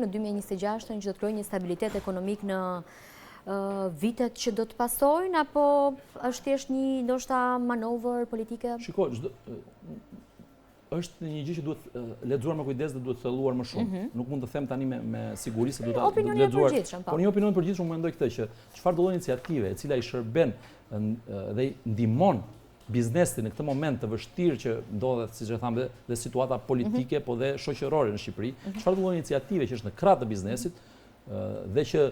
Në 2026 që do të krijojë një stabilitet ekonomik në vitet që do të pasojnë, apo është thjesht një ndoshta manovër politike? Shiko, është një gjë që duhet lexuar me kujdes dhe duhet thelluar më shumë. Nuk mund të them tani me siguri se duhet ta lexuar. Por një opinion i përgjithshëm mendoj këtë që çfarë do lloj iniciative e cila i shërben dhe ndihmon biznesin në këtë moment të vështirë që ndodhet, siç e thamë, dhe situata politike po dhe shoqërore në Shqipëri, çfarë do lloj iniciative që është në krah të biznesit dhe që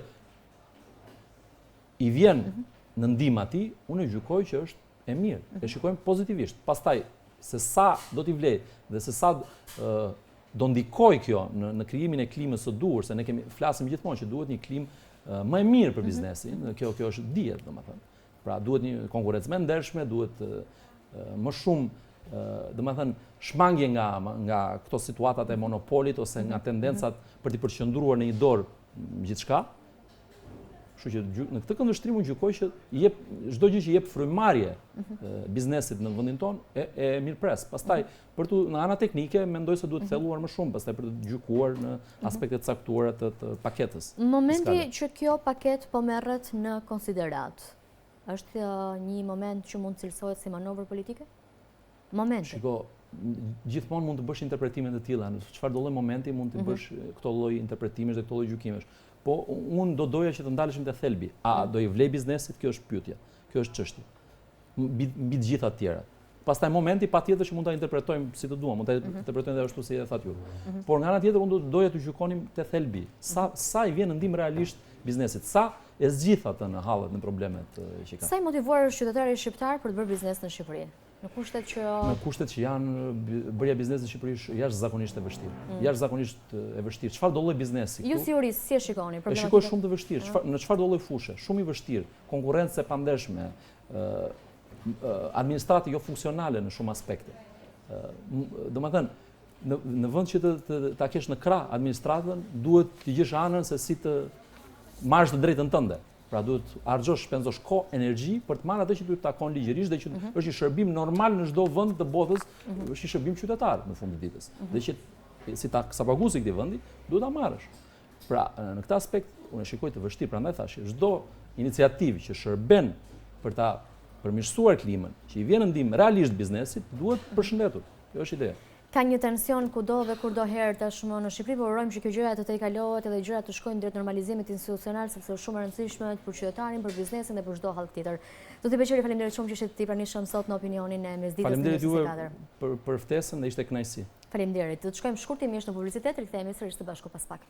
i vjen në ndihmë atij, unë e gjykoj që është e mirë. E shikojmë pozitivisht. Pastaj se sa do t'i vlej dhe se sa do ndikoj kjo në krijimin e klimës së duhur, se ne flasim gjithmonë që duhet një klimë më e mirë për biznesin, kjo është dihet, domethënë. Pra duhet një konkurrencë më ndershme, duhet më shumë, domethënë shmangje nga këto situatat e monopolit ose nga tendencat për t'i përqendruar në një dorë gjithçka. Kështu që në këtë këndvështrim unë gjykoj që çdo gjë që jep frymarrje biznesit në vendin tonë e mirëpres. Pastaj në ana teknike mendoj se duhet thelluar më shumë, pastaj për të gjykuar në aspektet caktuara të paketës. Momenti që kjo paketë po merret në konsiderat, është një moment që mund të cilësohet si manovër politike? Momenti. Shiko, gjithmonë mund të bësh interpretime të tilla, në çfarë do lloj momenti mund të bësh këto lloj interpretimesh dhe këto lloj gjykimesh. Po unë do doja që të ndaleshim te thelbi. A do i vlej biznesit? Kjo është pyetja. Kjo është çështje. Mbi të gjitha të tjera. Pastaj momenti patjetër që mund ta interpretojmë si të duam, mund ta interpretojmë edhe ashtu si e thatë ju. Por nga ana tjetër unë do doja të gjykonim te thelbi. Sa i vjen ndihmë realisht biznesit? Sa e zgjidh atë në hallet, në problemet që ka. Sa i motivuar është qytetari shqiptar për të bërë biznes në Shqipëri? Në kushtet që janë bërja biznes në Shqipëri është jashtëzakonisht e vështirë. Jashtëzakonisht e vështirë. Çfarë do lloj biznesi? Ju si jurist, si e shikoni problemin? E shikoj shumë të vështirë. Në çfarë do lloj fushë? Shumë i vështirë. Konkurrencë e pandeshme, administratë jo funksionale në shumë aspekte. Domethënë, në vend që ta kesh në krah administratën, duhet të gjesh anën se si të marrësh të drejtën tënde. Pra duhet harxhosh, shpenzosh kohë, energji për të marrë atë që ty të takon ligjërisht dhe që është një shërbim normal në çdo vend të botës, është një shërbim qytetar në fund të ditës. Dhe që si sa paguesi i këtij vendi, duhet ta marrësh. Pra, në këtë aspekt unë e shikoj të vështirë, prandaj thash, çdo iniciativë që shërben për ta përmirësuar klimën, që i vjen ndihmë realisht biznesit, duhet përshëndetur. Kjo është ideja. Ka një tension kudo dhe kurdo herë tashmë në Shqipëri, por urojmë që kjo gjëra të tejkalohet edhe gjërat të shkojnë drejt normalizimit institucional, sepse është shumë e rëndësishme për qytetarin, për biznesin dhe për çdo hall tjetër. Zoti Beqeri, faleminderit shumë që ishit i pranishëm sot në opinionin e Mesditës. Faleminderit juve për ftesën dhe ishte kënaqësi. Faleminderit. Do të shkojmë shkurtimisht në publicitet, rikthehemi sërish së bashku pas pak.